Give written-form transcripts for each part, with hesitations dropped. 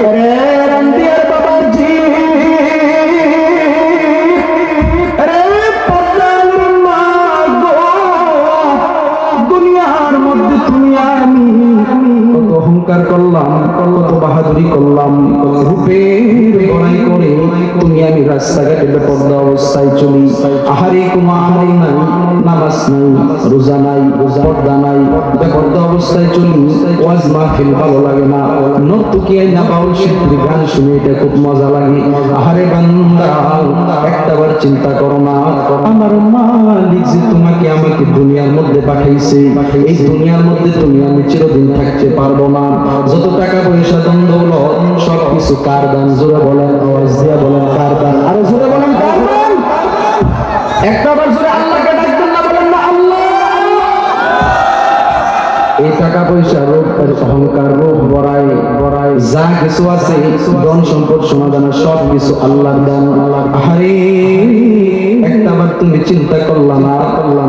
রে রান্দিয়ার বাবাজি রে পদ্মার মা গো, দুনিয়ার মধ্যে তুমি আমি কত অহংকার করলাম, কত বাহাদুরি করলাম, কত রূপের বড়াই করে তুমি আমি রাস্তাঘাটে বেপর্দা অবস্থায় চলি। আহারে কোনো আমল নাই, নামাজ নাই, রোজা নাই, পর্দা নাই, বেপর্দা অবস্থায় চলি। ওয়াজ মাহফিল ভালো লাগে না, নর্তকীয় না বাউল শিল্পীর গান শুনে এটা খুব মজা লাগে। আহারে বান্দা একটাবার চিন্তা করো না, আমার মালিক যে তোমাকে আমাকে দুনিয়ার মধ্যে পাঠাইছে, এই দুনিয়ার মধ্যে তুমি আমি চিরদিন থাকতে পারবো না। যত টাকা পয়সা ধন দৌলত সবকিছু কার দান? জোরে বলেন, আওয়াজ দিয়া বলেন কার দান? আরো জোরে বলেন কার দান? একটাবার জোরে আল্লাহকে ডাকবেন না, বলেন না আল্লাহ। এই টাকা পয়সা রোগ, অহংকার রোগ, বড়াই বড়াই যা কিছু আছে, ধন সম্পদ সমাধান সব কিছু আল্লাহর দান। আহারে একটাবার তুমি চিন্তা করলা না,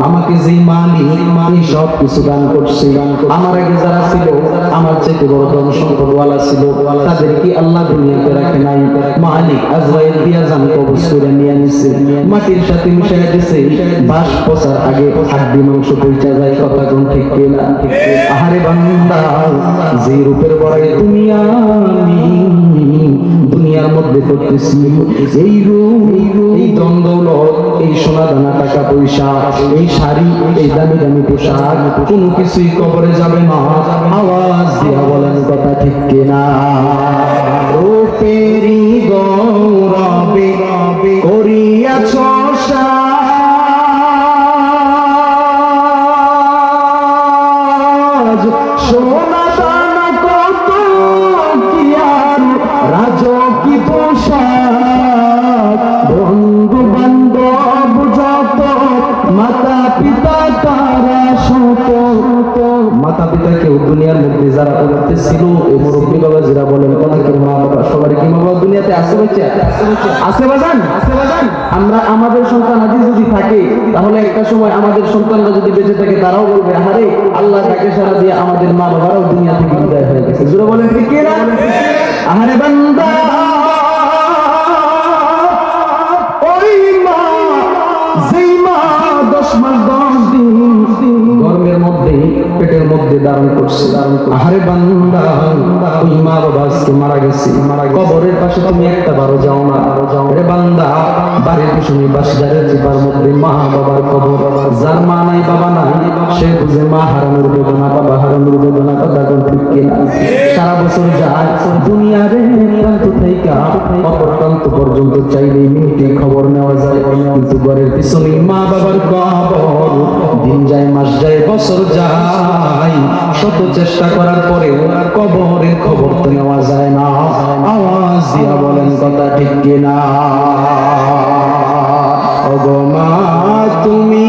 আমাকে যে মালিক সব কিছু দান করছে, আমার আগে যারা ছিল আমার চেয়ে বড় ধন সম্পদ ওয়ালা ছিল, তাদের কি আল্লাহ দুনিয়াতে রাখে নাই? মালিক আজরাইল দিয়া জান কবজ করে নিয়ে নিছে, মাটির সাথে মিশাইয়া দিছে, বাস পচার আগে হাড্ডি মাংস পৌঁছা যায়। কথা কোন ঠিক কিনা? আহারে বান্দা যে রূপের বড়াই তুমি আমি দুনিয়ার মধ্যে করতেছি, এই রূপ, এই ধন দৌলত, এই সোনা দানা টাকা পয়সা, এই শাড়ি, এই দামি দামি পোশাক, কোনো কিছুই কবরে যাবে না। আওয়াজ দিয়া বলেন কথা ঠিক কিনা? রূপেরি গৌরবে করিয়াছ সোনা দানা কত কি আর রাজকীয় পোশাক, বন্ধু বান্ধব যত, মাতা পিতা তারা শত। মাতা পিতা কেউ দুনিয়ার মধ্যে যারা করতেছিল, এই মুরব্বী বাবা যারা বলেন অনেকের মা বাবা সবার কি মা বাবা দুনিয়াতে আছে? বাচ্চা আছে বাজান, আছে বাজান। আমরা আমাদের সন্তান আদি যদি থাকে, তাহলে একটা সময় আমাদের সন্তানরা যদি বেঁচে থাকে, তারাও বলবে আহারে আল্লাহ তাকে সারা দিয়ে আমাদের মা বাবারাও দুনিয়া থেকে বিদায় হয়ে গেছে। জোরে বলেন ঠিক কি না? আহারে বান্দা ওই মা, যেই মা 10 মাস 10 দিন গর্ভের মধ্যে পেটের মধ্যে ধারণ করছে, আহারে বান্দা ওই মা বাবা আজকে মারা গেছে, কবরের পাশে তুমি একটা বারো যাও না। রে বান্দা বাড়ির পিছনে বাসিদারের চিপার মধ্যে মা বাবার কবর। যার মা নাই বাবা নাই সে বুঝে মা হারানোর বেদনা, বাবা হারানোর বেদনা। কথা কোন ঠিক কিনা? সারা বছর যায় দুনিয়ারে প্রান্ত থেকে অপর প্রান্ত পর্যন্ত চাইলে মিনিটে খবর নেওয়া যায়, কিন্তু ঘরের পিছনে মা বাবার কবর। দিন যায়, মাস যায়, বছর যায়, শত চেষ্টা করার পরে কবরের খবর তো নেওয়া যায় না। আওয়াজ দিয়া বলেন কথা ঠিক কিনা? ওগো মা তুমি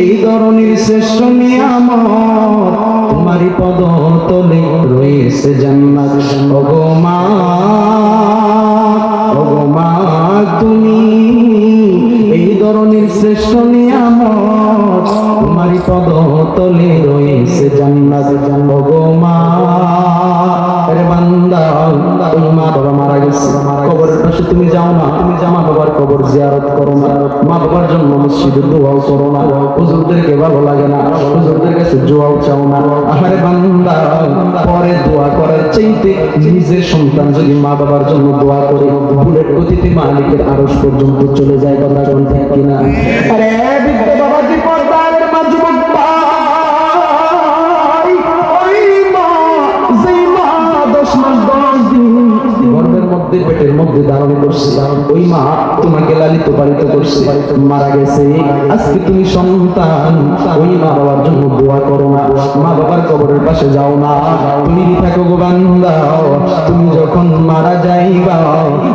এই ধরনের শ্রেষ্ঠ নিয়ামত, তোমারই পদ তলে রয়েছে জান্নাত। ওগো মা, ওগো মা তুমি এই ধরনের শ্রেষ্ঠ নিয়ামত, তোমারই পদ তলে রয়েছে জান্নাত। ওগো মা, আরে বান্দা ওই মা বাবা মারা গেছে, কবরের পাশে তুমি যাও না, তুমি মা বাবার কবর জিয়ারত করো না, মা বাবার জন্য মসজিদে দোয়াও করো না, হুজুরদেরকে ভালো লাগে না, হুজুরদের কাছে দোয়াও চাও না। আরে বান্দা পরে দোয়া করার চাইতে নিজের সন্তান যদি মা বাবার জন্য দোয়া করে, বুলেট গতিতে মালিকের আরশ পর্যন্ত চলে যায়। কথা কোন ঠিক কিনা? আরে বৃদ্ধ বাবাজি পর্দার মা, যুবক ভাই, ওই মা, যেই মা 10 মাস 10 দিন গর্ভের মধ্যে পেটের মধ্যে ধারণ করছে, ওই মা তোমাকে লালিত পালিত করছে, মারা গেছে। আজকে তুমি সন্তান, ওই মা বাবার জন্য দোয়া করো না, মা বাবার কবরের পাশে যাও না। তুমি থাকো গো বান্দা, তুমি যখন মারা যাইবা,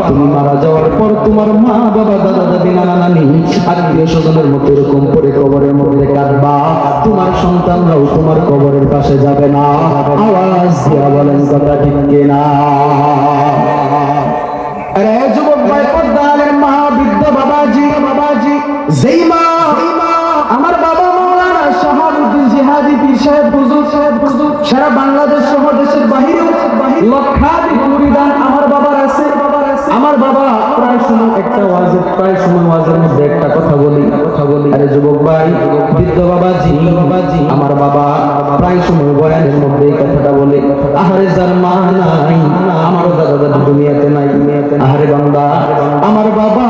তুমি মারা যাওয়ার পর তোমার মা বাবা, দাদা দাদি, নানা নানি, আত্মীয় স্বজনের মতো এরকম করে কবরের মধ্যে কাঁদবা। তোমার সন্তানরাও তোমার কবরের পাশে যাবে না। আওয়াজ দিয়া বলেন কথা ঠিক কিনা? আরে যুবক ভাই, পর্দার মা, বৃদ্ধ বাবাজি, যেই মা আমার বাবা মাওলানা শাহাবুদ্দিন জিহাদি পীর সাহেব হুজুর সারা বাংলাদেশ সহ দেশের বাহিরেও লক্ষাধিক প্রায় সময় ওয়াজের মধ্যে একটা কথা বলি, আরে যুবক ভাই, বৃদ্ধ বাবাজি, আমার বাবা প্রায় সময় বয়ানের মধ্যে এই কথাটা বলে, আহারে যার মা নাই, আমারও দাদা দাদি দুনিয়াতে নাই, আহারে বান্দা, আমার বাবা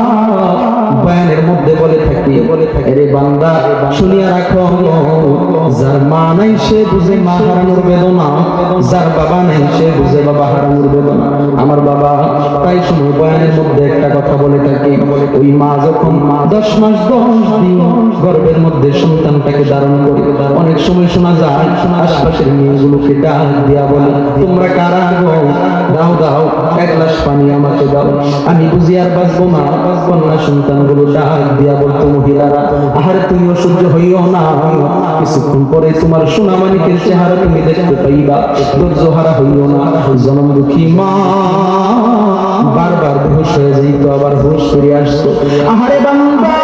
বয়ানের মধ্যে বলে থাকি, আরে বান্দা শুনিয়া রাখো, যার মা নাই সে বুঝে মা হারানোর বেদনা, যার বাবা নাই সে বুঝে বাবা হারানোর বেদনা। আমার বাবা প্রায় সময় বয়ানের মধ্যে একটা কথা বলে থাকে, ওই মা যখন 10 মাস 10 দিন গর্ভের মধ্যে সন্তানটাকে ধারণ করে, অনেক সময় শোনা যায় আশপাশের মেয়েগুলোকে ডাক দিয়া বলে, তোমরা কারা গো, দাও দাও এক গ্লাস পানি আমাকে দাও, আমি বুঝি আর বাঁচবো না। কন্যা সন্তানগুলো ডাক দিয়া বলতো, মহিলারা আহারে তুমিও সহ্য হইও না, কিছুক্ষণ পরে তোমার সোনা মানিকের চেহারা তুমি দেখতে পাইবা, ধৈর্য হারা হইও না। জনম দুঃখী মা বারবার বেহুশ হয়ে যাইতো, আবার হুঁশ ফিরে আসতো। আহারে বান্দা,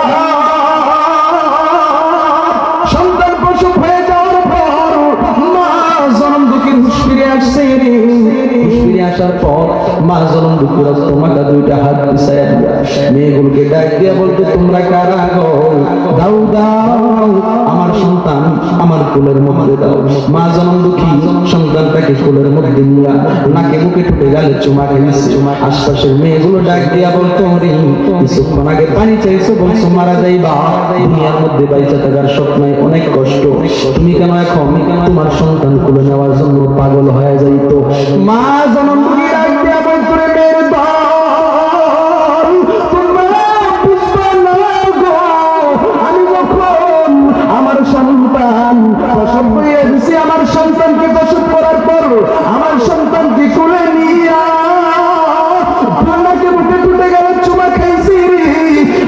সন্তান প্রসব হয়ে যাওয়ার পর মা জনম দুঃখীর হুঁশ ফিরে আসছে, হুঁশ ফিরে আসার পর মা জনম দুঃখীর তোমাকে দুইটা হাত পিছাইয়া দিয়া মেয়েগুলোকে ডাক দিয়া বলতো, তোমরা কারা গো, দাও দাও আমার সন্তান আমার কোলের মধ্যে দাও। মা জনম দুঃখী সন্তানটাকে কোলের মধ্যে নিয়া নাকে মুখে ঠুকে গালে চুমা খাইছে। আশপাশের মেয়েগুলো ডাক দিয়া বলতো, রে কিছুক্ষণ আগে পানি চাইছো, বলছো মারা যাইবা, দুনিয়ার মধ্যে বাইচা থাকার স্বপ্ন অনেক কষ্ট, তুমি কেন এখন তোমার সন্তান কোলে নেওয়ার জন্য পাগল হয়ে যাইতো। মা জনম দুঃখী ডাক দিয়া বলতো, রে মেয়ের দল, তোমরা বুঝবা না গো, আমি যখন আমার সন্তান প্রসব হয়ে দিছি, আমার সন্তানকে প্রসব করার পর আমার সন্তানকে কোলে নিয়া নাকে মুখে টুটে গেল চুমা খাইছি,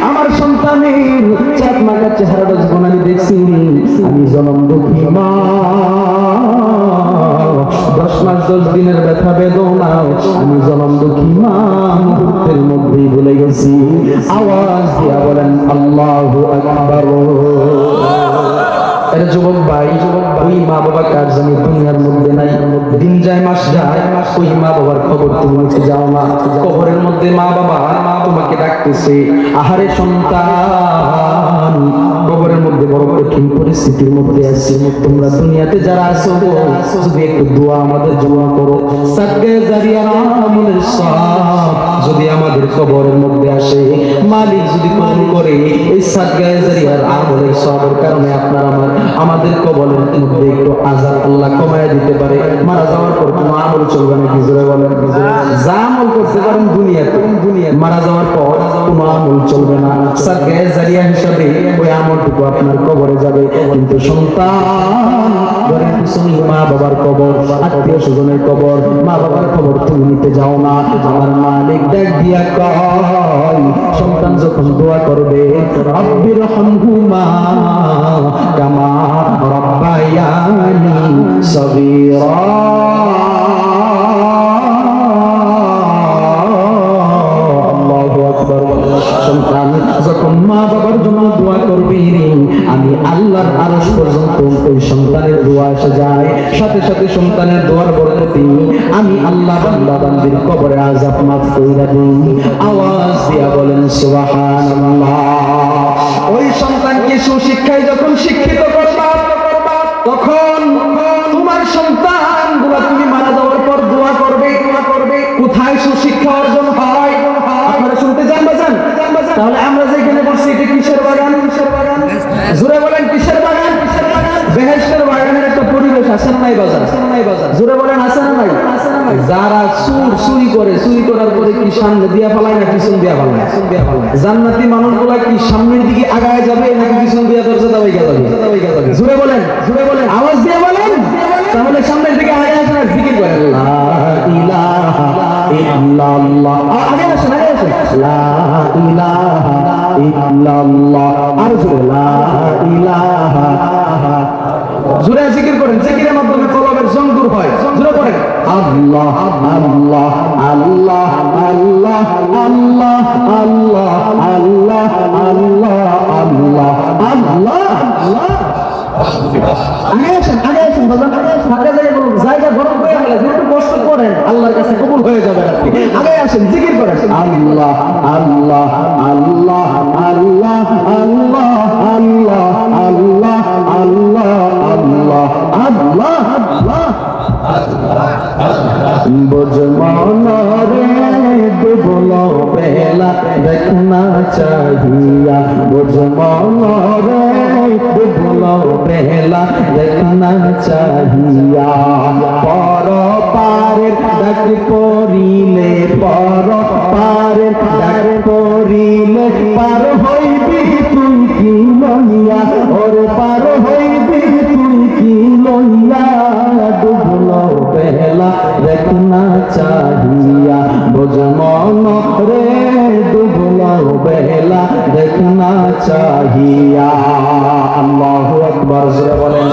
আমার সন্তানের চাঁদ মাখার চেহারাটা যখন আমি দেখছি, আমি জনম দুঃখী মা 10 মাস 10 দিনের ব্যথা বেদনা আমি জনম দুঃখী মা মুহূর্তের মধ্যেই ভুলে গেছি। আওয়াজ দিয়া বলেন আল্লাহু আকবার। যুবক ভাই, ওই মা বাবা কার জানি দুনিয়ার মধ্যে নাই, দিন যায় মাস যায়, ওই মা বাবার খবর তুমি মুখে যাও না। কবরের মধ্যে মা বাবা তোমাকে ডাকতেছে, আহারে সন্তান, কবরের মধ্যে বড় কঠিন পরিস্থিতির মধ্যে আছি, তোমরা দুনিয়াতে যারা আছো যদি একটু দোয়া আমাদের জন্য করো, সাদকা জারিয়ার আমলের সওয়াব যদি আমাদের কবরের মধ্যে আসে, মালিক যদি কবুল করে, এই সাদকা জারিয়ার আমলের সওয়াবের কারণে আপনার আমাদের কবরের মধ্যে একটু আযাব আল্লাহ কমায় দিতে পারে। মারা যাওয়ার পর কোনো আমল চলবে না, কি জোরে বলেন, যা আমল করতে পারেন দুনিয়াতে, মারা যাওয়ার পর কোনো আমল চলবে না, সাদকা জারিয়া হিসাবে ওই আমলটুকু আপনার কবরে যাবে। কিন্তু সন্তান ঘরের পিছনে মা বাবার কবর, আত্মীয় স্বজনের কবর, মা বাবার খবর তুমি নিতে যাও না। আমার মালিক ডাক দিয়া কয়, সন্তান যখন দোয়া করবে, রব্বির হামহুমা কামা রব্বায়ানি সগীরা, আল্লাহু আকবার। সন্তান যখন মা বাবার জন্য দোয়া করবে, আমি আল্লাহর আরশ পর্যন্ত ওই সন্তানের দোয়া এসে যায়, সাথে সাথে সন্তানের দোয়ার বরকতে আমি আল্লাহ বান্দা বান্দির কবরে আযাব মাফ কইরা দিই। আওয়াজ দিয়া বলেন সুবহানাল্লাহ। ওই সন্তানকে সুশিক্ষায় যখন শিক্ষিত করবা, তখন তোমার সন্তানগুলো তুমি মারা যাওয়ার পর দোয়া করবে। কোথায় সুশিক্ষা অর্জন হয় আপনারা শুনতে চান বাজান? তাহলে আমরা যেখানে বসছি এটা কিসের বাগান? জোরে বলেন কিসের বাগান? বেহেশতের বাগানের একটা পরিবেশ আছে না নাই বাজার? জোরে বলেন আছে না নাই? যারা চুরি করে, চুরি করার পরে কি সামনে দিয়া ফেলায় না পিছন দিয়া ফেলায়? জান্নাতি মানুষগুলা কি সামনের দিকে আগায় যাবে নাকি পিছন দিয়া দরজা দাবাই যাবে? জোরে বলেন, আওয়াজ দিয়ে বলেন। তাহলে সামনের দিকে আগায় আসেন আর জিকির করেন, লা ইলাহা ইল্লাল্লাহ। আগে আসেন, লা ইলাহা ইল্লাল্লাহ। আর জোরে লা ইলাহা, জোরে জিকির করেন, জিকিরের মাধ্যমে কলবের জং দূর হয়। জোরে করেন আল্লাহ আল্লাহ আল্লাহ আল্লাহ আল্লাহ আল্লাহ আল্লাহ আল্লাহ আল্লাহ আল্লাহ। আগে আসেন বাবা, ফাঁকা জায়গা গরম হয়ে গেলে একটু কষ্ট করেন, আল্লাহর কাছে কবুল হয়ে যাবে। আপনি আগে আসেন, জিকির করেন আল্লাহ আল্লাহ আল্লাহ আল্লাহ আল্লাহ আল্লাহ আল্লাহ আল্লাহ আল্লাহ আল্লাহ আল্লাহ। বুঝমানা রে ডুবলো বেলা দেখনা চাহিয়া, বুঝমানা রে ডুবলো বেলা দেখনা চাহিয়া। পর পারের ডাক পড়িলে, পর পারের ডাক পড়িলে পার হইবি তুই কি লইয়া, ওরে পার হইবি তুই কি লইয়া। ডুবলো বেলা দেখনা চাহিয়া, বুঝমন রে ডুবলো বেলা দেখনা চাহিয়া। আল্লাহু আকবার বলেন।